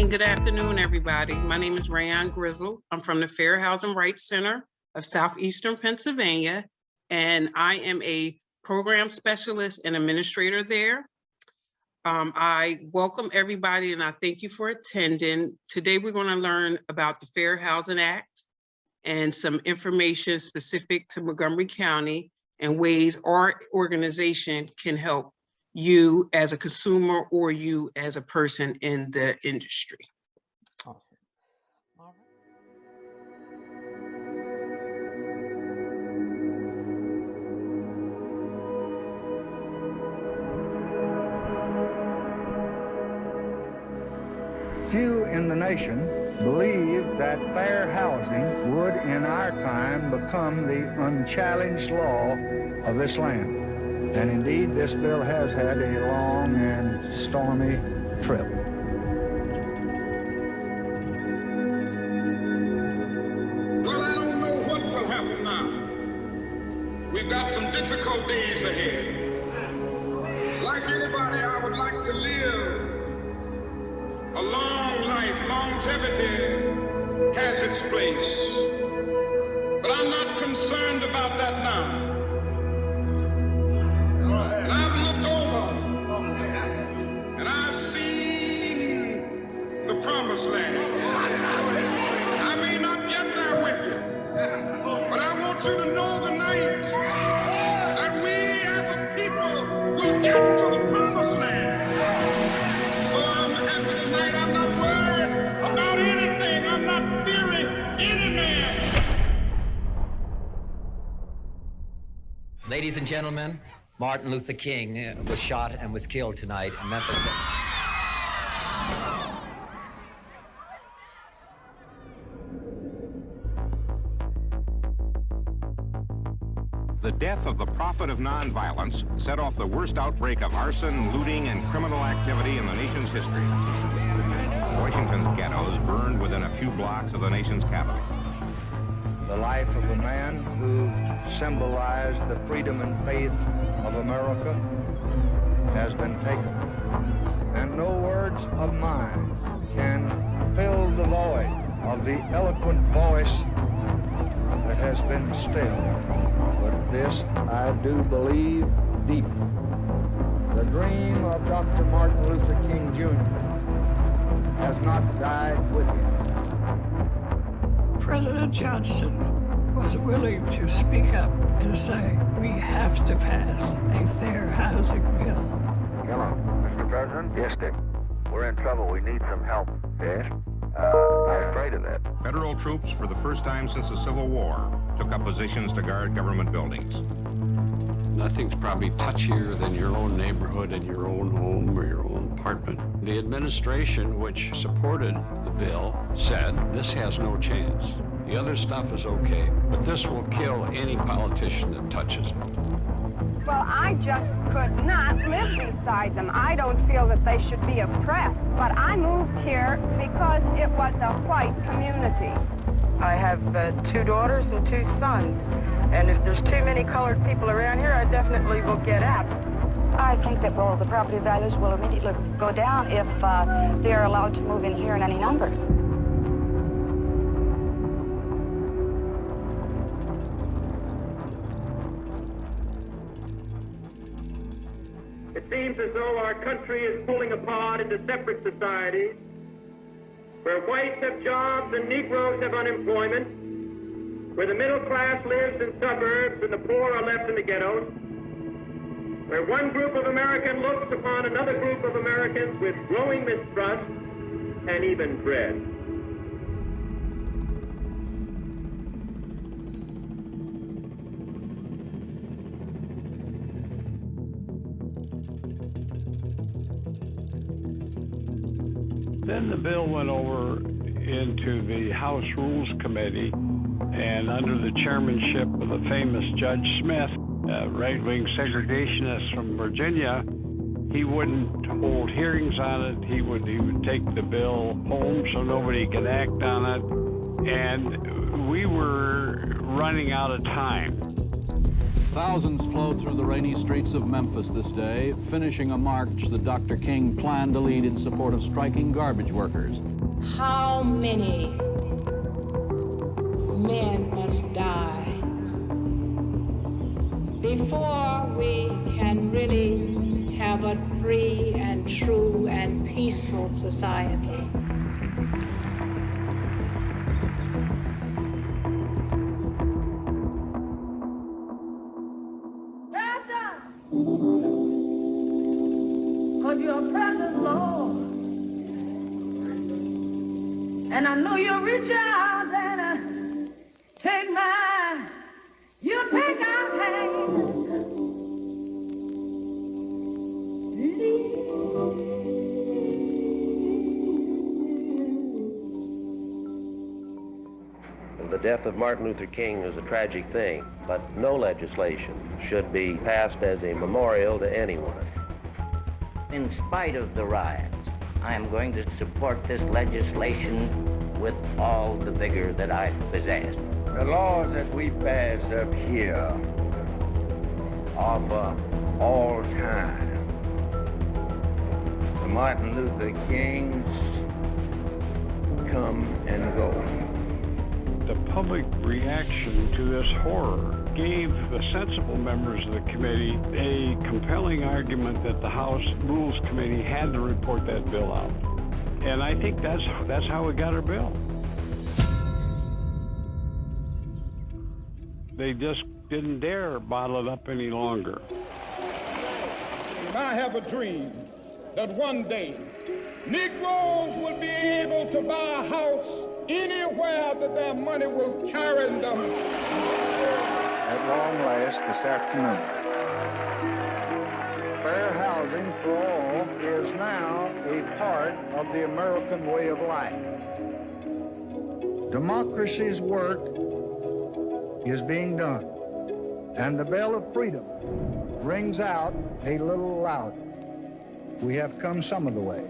and good afternoon, everybody. My name is Rayon Grizzle. I'm from the Fair Housing Rights Center of Southeastern Pennsylvania, and I am a program specialist and administrator there. I welcome everybody and I thank you for attending. Today, we're going to learn about the Fair Housing Act and some information specific to Montgomery County and ways our organization can help you as a consumer or you as a person in the industry. Awesome. All right. Few in the nation believe that fair housing would in our time become the unchallenged law of this land. And indeed, this bill has had a long and stormy trip. Well, I don't know what will happen now. We've got some difficult days ahead. Like anybody, I would like to live a long life. Longevity has its place. But I'm not concerned about that now. And I've looked over and I've seen the promised land. I may not get there with you, but I want you to know tonight that we as a people will get to the promised land. So I'm happy tonight. I'm not worried about anything. I'm not fearing any man. Ladies and gentlemen, Martin Luther King was shot and was killed tonight in Memphis. The death of the prophet of nonviolence set off the worst outbreak of arson, looting, and criminal activity in the nation's history. Washington's ghettos burned within a few blocks of the nation's capital. The life of a man who symbolized the freedom and faith of America has been taken. And no words of mine can fill the void of the eloquent voice that has been stilled. But this I do believe deeply. The dream of Dr. Martin Luther King Jr. has not died with him. President Johnson was willing to speak up and say, we have to pass a fair housing bill. Hello, Mr. President? Yes, Dick. We're in trouble. We need some help. Yes? I'm afraid of that. Federal troops, for the first time since the Civil War, took up positions to guard government buildings. Nothing's probably touchier than your own neighborhood and your own home or your own apartment. The administration, which supported the bill, said this has no chance. The other stuff is okay, but this will kill any politician that touches it. Well, I just could not live beside them. I don't feel that they should be oppressed, but I moved here because it was a white community. I have 2 daughters and 2 sons, and if there's too many colored people around here, I definitely will get out. I think that, well, the property values will immediately go down if they're allowed to move in here in any number. It seems as though our country is pulling apart into separate societies, where whites have jobs and Negroes have unemployment, where the middle class lives in suburbs and the poor are left in the ghettos, where one group of Americans looks upon another group of Americans with growing mistrust and even dread. Then the bill went over into the House Rules Committee, and under the chairmanship of the famous Judge Smith, a right-wing segregationist from Virginia, he wouldn't hold hearings on it. He would take the bill home so nobody could act on it, and we were running out of time. Thousands flowed through the rainy streets of Memphis this day, finishing a march that Dr. King planned to lead in support of striking garbage workers. how many men must die before we can really have a free and true and peaceful society. For your presence, Lord. And I know you'll reach out and take mine. You take our hand. The death of Martin Luther King is a tragic thing, but no legislation should be passed as a memorial to anyone. In spite of the riots, I am going to support this legislation with all the vigor that I possess. The laws that we pass up here are for all time. The Martin Luther Kings come and go. The public reaction to this horror gave the sensible members of the committee a compelling argument that the House Rules Committee had to report that bill out. And I think that's how we got our bill. They just didn't dare bottle it up any longer. And I have a dream that one day Negroes will be able to buy a house anywhere that their money will carry them. At long last this afternoon, fair housing for all is now a part of the American way of life. Democracy's work is being done, and the bell of freedom rings out a little louder. We have come some of the way,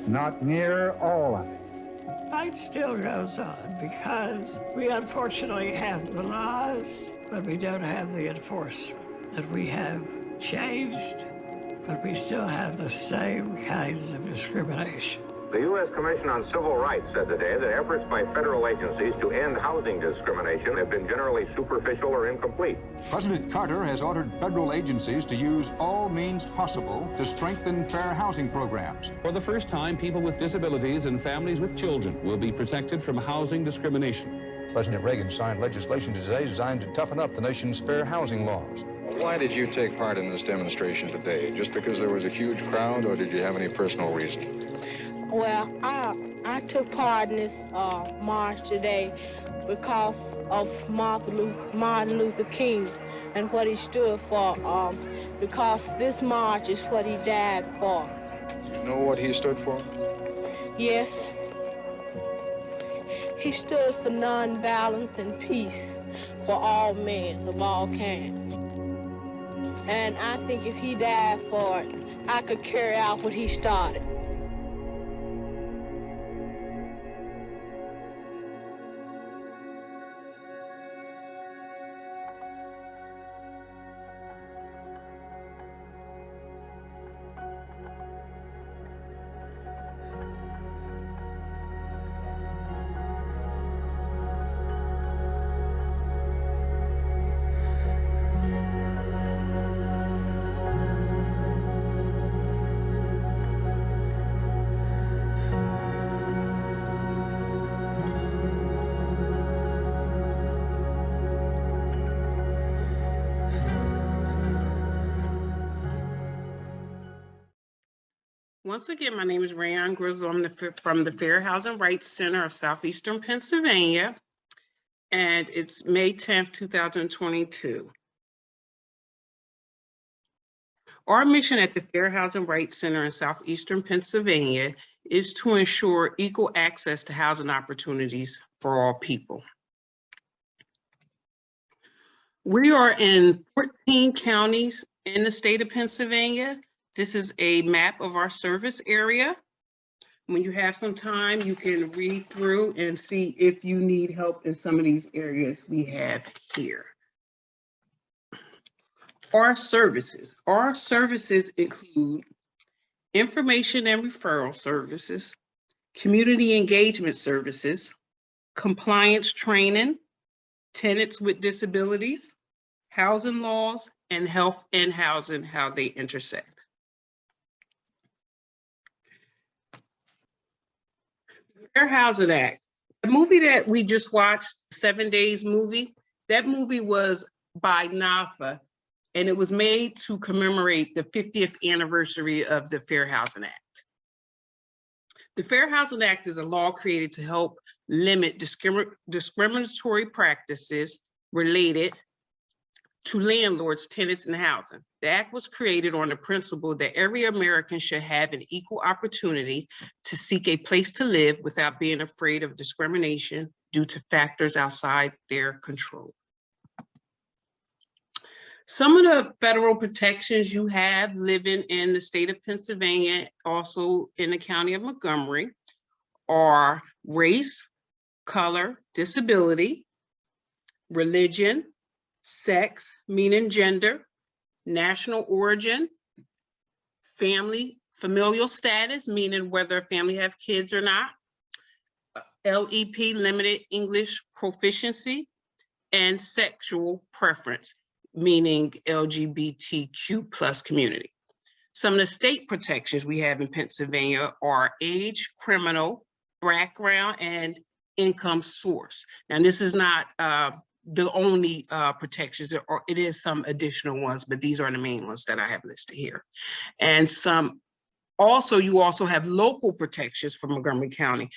not near all of it. The fight still goes on because we unfortunately have the laws, but we don't have the enforcement. That we have changed, but we still have the same kinds of discrimination. The U.S. Commission on Civil Rights said today that efforts by federal agencies to end housing discrimination have been generally superficial or incomplete. President Carter has ordered federal agencies to use all means possible to strengthen fair housing programs. For the first time, people with disabilities and families with children will be protected from housing discrimination. President Reagan signed legislation today designed to toughen up the nation's fair housing laws. Why did you take part in this demonstration today? Just because there was a huge crowd, or did you have any personal reason? Well, I took part in this march today because of Martin Luther King and what he stood for, because this march is what he died for. You know what he stood for? Yes. He stood for nonviolence and peace for all men of all kinds. And I think if he died for it, I could carry out what he started. Once again, my name is Rayon Grizzle. I'm from the Fair Housing Rights Center of Southeastern Pennsylvania, and it's May 10th, 2022. Our mission at the Fair Housing Rights Center in Southeastern Pennsylvania is to ensure equal access to housing opportunities for all people. We are in 14 counties in the state of Pennsylvania. This is a map of our service area. When you have some time, you can read through and see if you need help in some of these areas we have here. Our services include information and referral services, community engagement services, compliance training, tenants with disabilities, housing laws, and health and housing, how they intersect. Fair Housing Act. The movie that we just watched, 7 Days movie, that movie was by NAFA, and it was made to commemorate the 50th anniversary of the Fair Housing Act. The Fair Housing Act is a law created to help limit discriminatory practices related to landlords, tenants, and housing. The act was created on the principle that every American should have an equal opportunity to seek a place to live without being afraid of discrimination due to factors outside their control. Some of the federal protections you have living in the state of Pennsylvania, also in the county of Montgomery, are race, color, disability, religion, sex, meaning gender, national origin, family, familial status, meaning whether a family have kids or not, LEP, limited English proficiency, and sexual preference, meaning LGBTQ plus community. Some of the state protections we have in Pennsylvania are age, criminal, background, and income source. Now, this is not the only protections, or it is some additional ones, but these are the main ones that I have listed here. And some also, you also have local protections for Montgomery County.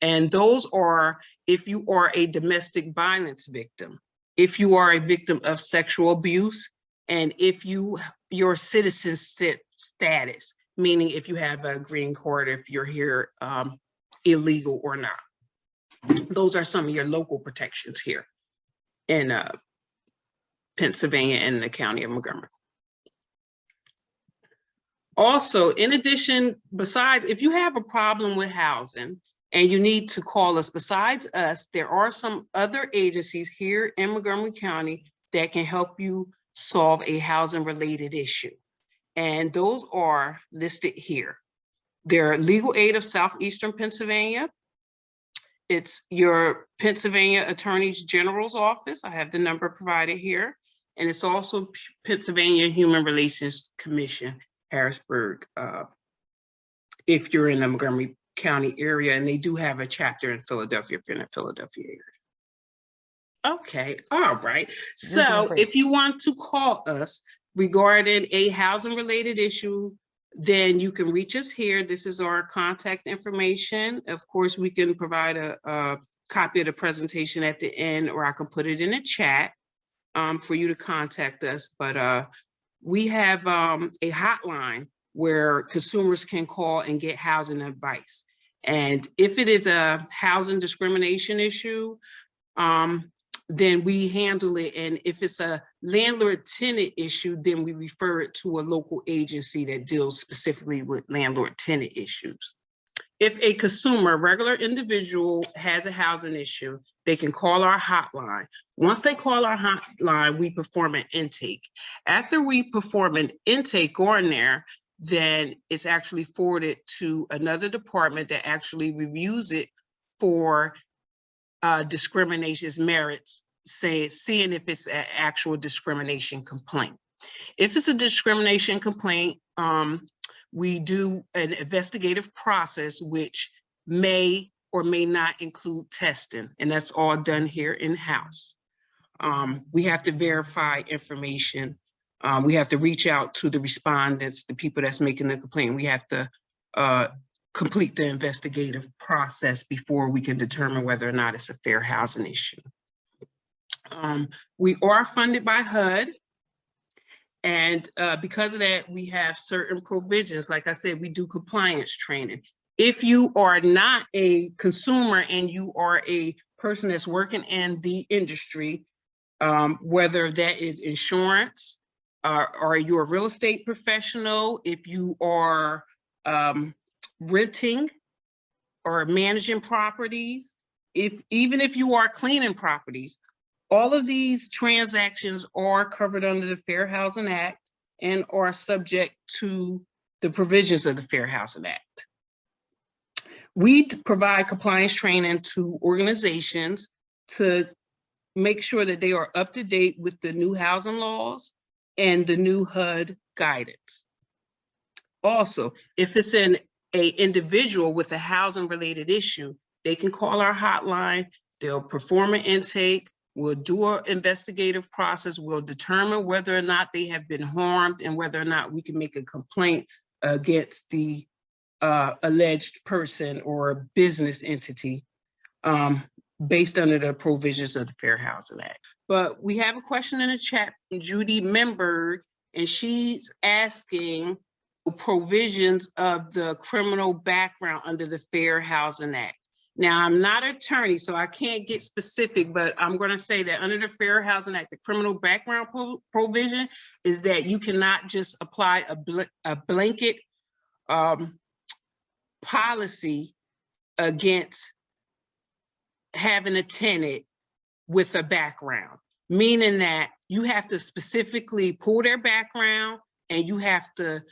And those are if you are a domestic violence victim, if you are a victim of sexual abuse, and if your citizen status, meaning if you have a green card, if you're here illegal or not. Those are some of your local protections here in Pennsylvania and the county of Montgomery. Also, in addition, besides, if you have a problem with housing and you need to call us, besides us, there are some other agencies here in Montgomery County that can help you solve a housing related issue. And those are listed here. They're Legal Aid of Southeastern Pennsylvania. It's your Pennsylvania Attorney General's office. I have the number provided here. And it's also Pennsylvania Human Relations Commission, Harrisburg, if you're in the Montgomery County area, and they do have a chapter in Philadelphia if you're in the Philadelphia area. Okay, all right. So if you want to call us regarding a housing related issue, then you can reach us here. This is our contact information. Of course, we can provide a copy of the presentation at the end, or I can put it in the chat for you to contact us. But we have a hotline where consumers can call and get housing advice. And if it is a housing discrimination issue, then we handle it. And if it's a landlord-tenant issue, then we refer it to a local agency that deals specifically with landlord-tenant issues. If a consumer, regular individual, has a housing issue, they can call our hotline. Once they call our hotline, we perform an intake. After we perform an intake on there, then it's actually forwarded to another department that actually reviews it for discrimination's merits, seeing if it's an actual discrimination complaint. If it's a discrimination complaint, we do an investigative process, which may or may not include testing, and that's all done here in-house. We have to verify information. We have to reach out to the respondents, the people that's making the complaint. We have to complete the investigative process before we can determine whether or not it's a fair housing issue. We are funded by HUD. And because of that, we have certain provisions. Like I said, we do compliance training. If you are not a consumer and you are a person that's working in the industry, whether that is insurance, or you're a real estate professional, if you are renting or managing properties, even if you are cleaning properties, all of these transactions are covered under the Fair Housing Act and are subject to the provisions of the Fair Housing Act. We provide compliance training to organizations to make sure that they are up to date with the new housing laws and the new HUD guidance. Also, if it's an individual with a housing related issue, they can call our hotline, they'll perform an intake, we'll do an investigative process, we'll determine whether or not they have been harmed and whether or not we can make a complaint against the alleged person or business entity based under the provisions of the Fair Housing Act. But we have a question in the chat from Judy Memberg, and she's asking provisions of the criminal background under the Fair Housing Act. Now, I'm not an attorney, so I can't get specific, but I'm going to say that under the Fair Housing Act, the criminal background provision is that you cannot just apply a blanket policy against having a tenant with a background, meaning that you have to specifically pull their background and you have to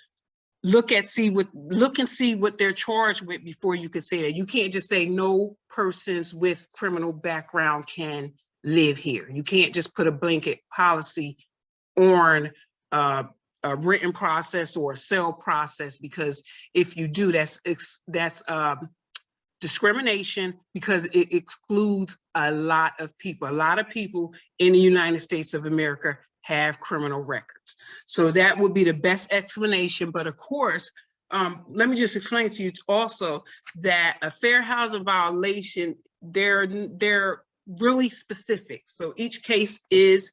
look and see what they're charged with before you can say that. You can't just say no persons with criminal background can live here. You can't just put a blanket policy on a written process or a sale process, because if you do, that's discrimination, because it excludes a lot of people. A lot of people in the United States of America have criminal records. So that would be the best explanation. But of course, let me just explain to you also that a fair housing violation, they're really specific. So each case is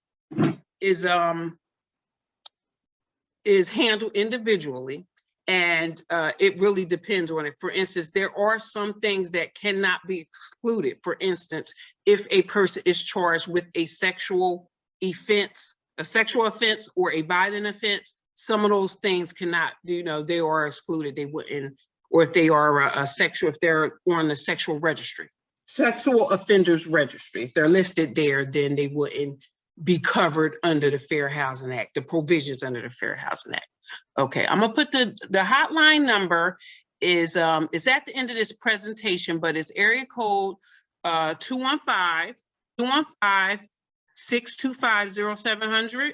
handled individually, and it really depends on it. For instance, there are some things that cannot be excluded. For instance, if a person is charged with a sexual offense or a violent offense, some of those things cannot, they are excluded. They wouldn't, or if they are if they're on the sexual offenders registry, if they're listed there, then they wouldn't be covered under the Fair Housing Act, the provisions under the Fair Housing Act. Okay, I'm gonna put the hotline number is at the end of this presentation, but it's area code 215-625-0700,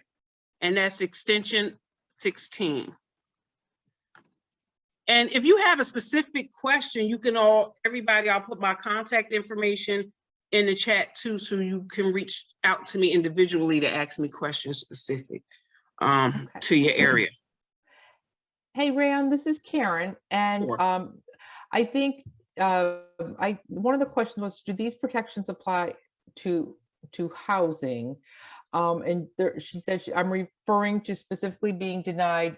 and that's extension 16. And if you have a specific question, you can I'll put my contact information in the chat too, so you can reach out to me individually to ask me questions specific to your area. Hey, Ram, this is Karen. And sure. I think one of the questions was, do these protections apply to housing? And she said, I'm referring to specifically being denied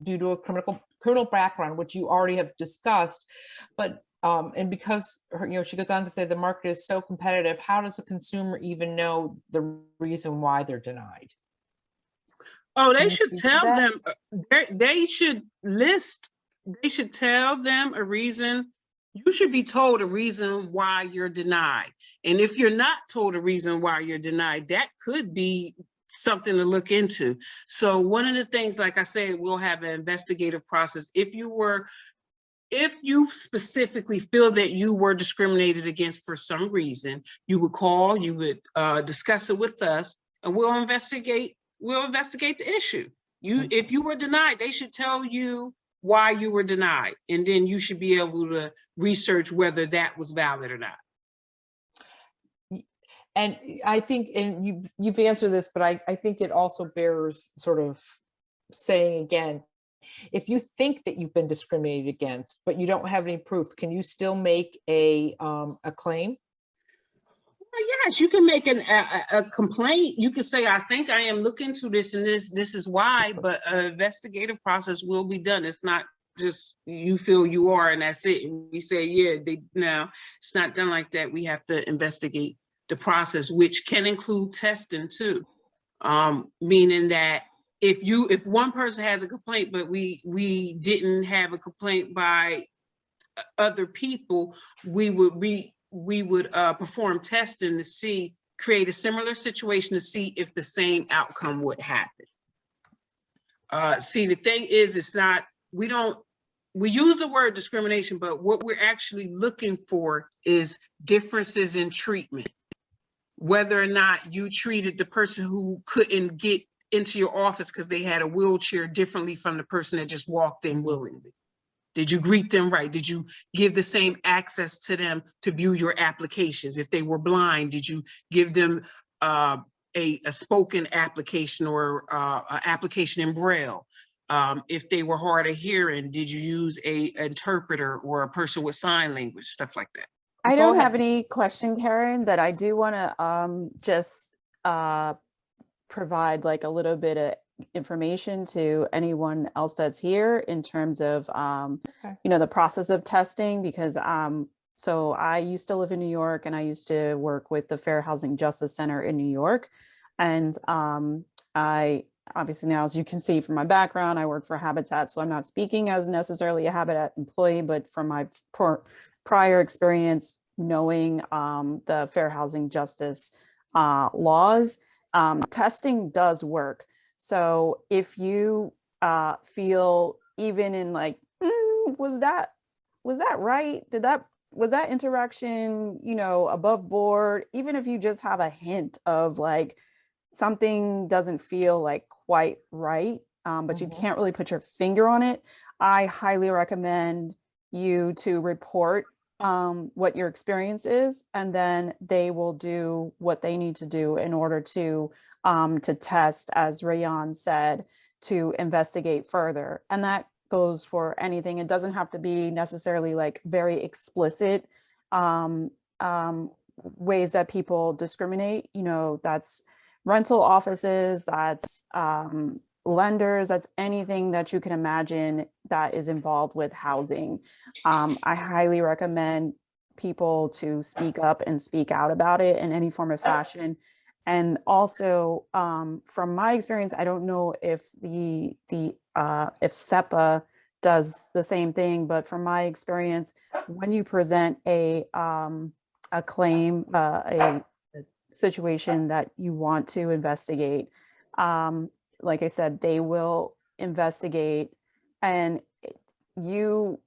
due to a criminal background, which you already have discussed. But and because she goes on to say the market is so competitive, how does a consumer even know the reason why they're denied? Oh, they should tell them. They should tell them a reason. You should be told a reason why you're denied. And if you're not told a reason why you're denied, that could be something to look into. So one of the things, like I said, we'll have an investigative process. If you specifically feel that you were discriminated against for some reason, you would call, you would discuss it with us, and we'll investigate the issue. If you were denied, they should tell you why you were denied, and then you should be able to research whether that was valid or not. And I think, and you've answered this, but I think it also bears sort of saying again, if you think that you've been discriminated against, but you don't have any proof, can you still make a claim? Well, yes, you can make a complaint. You can say, I think I am looking into this, and this is why, but an investigative process will be done. It's not just you feel you are and that's it. And we say, yeah, no, it's not done like that. We have to investigate the process, which can include testing too. Meaning that if one person has a complaint, but we didn't have a complaint by other people, we would perform testing to create a similar situation to see if the same outcome would happen. See, the thing is, we don't we use the word discrimination, but what we're actually looking for is differences in treatment. Whether or not you treated the person who couldn't get into your office because they had a wheelchair differently from the person that just walked in willingly. Did you greet them right? Did you give the same access to them to view your applications? If they were blind, did you give them a spoken application or an application in Braille? If they were hard of hearing, did you use an interpreter or a person with sign language, stuff like that? I don't have any question, Karen, but I do want to just provide like a little bit of information to anyone else that's here in terms of you know, the process of testing, because so I used to live in New York and I used to work with the Fair Housing Justice Center in New York, and I obviously now, as you can see from my background, I work for Habitat, so I'm not speaking as necessarily a Habitat employee, but from my prior experience knowing the Fair Housing Justice laws, testing does work. So if you feel even in like, was that right? Was that interaction, you know, above board? Even if you just have a hint of like something doesn't feel like quite right, but you can't really put your finger on it, I highly recommend you to report what your experience is, and then they will do what they need to do in order to test, as Rayan said, to investigate further. And that goes for anything. It doesn't have to be necessarily like very explicit ways that people discriminate. You know, that's rental offices, that's lenders, that's anything that you can imagine that is involved with housing. I highly recommend people to speak up and speak out about it in any form of fashion. And also, from my experience, I don't know if if SEPA does the same thing, but from my experience, when you present a claim, a situation that you want to investigate, like I said, they will investigate. And you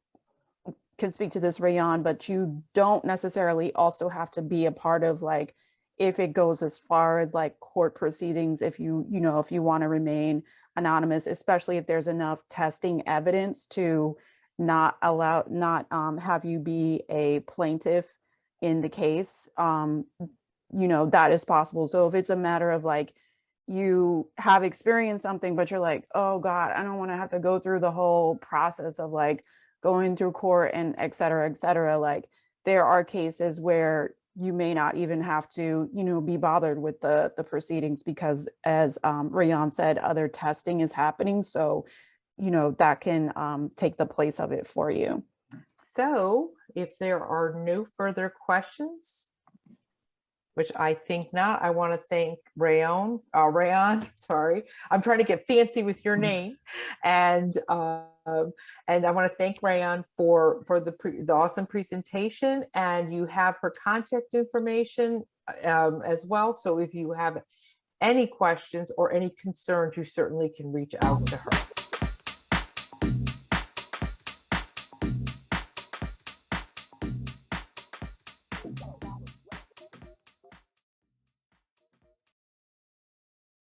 can speak to this, Rayan, but you don't necessarily also have to be a part of, like, if it goes as far as like court proceedings, if you want to remain anonymous, especially if there's enough testing evidence to not have you be a plaintiff in the case, that is possible. So if it's a matter of like, you have experienced something, but you're like, oh God, I don't want to have to go through the whole process of like going through court and et cetera, like there are cases where you may not even have to, be bothered with the proceedings, because as Rayan said, other testing is happening. So, that can take the place of it for you. So if there are no further questions, which I think not, I want to thank Rayan, sorry, I'm trying to get fancy with your name. And I want to thank Rayan for the awesome presentation, and you have her contact information as well. So if you have any questions or any concerns, you certainly can reach out to her.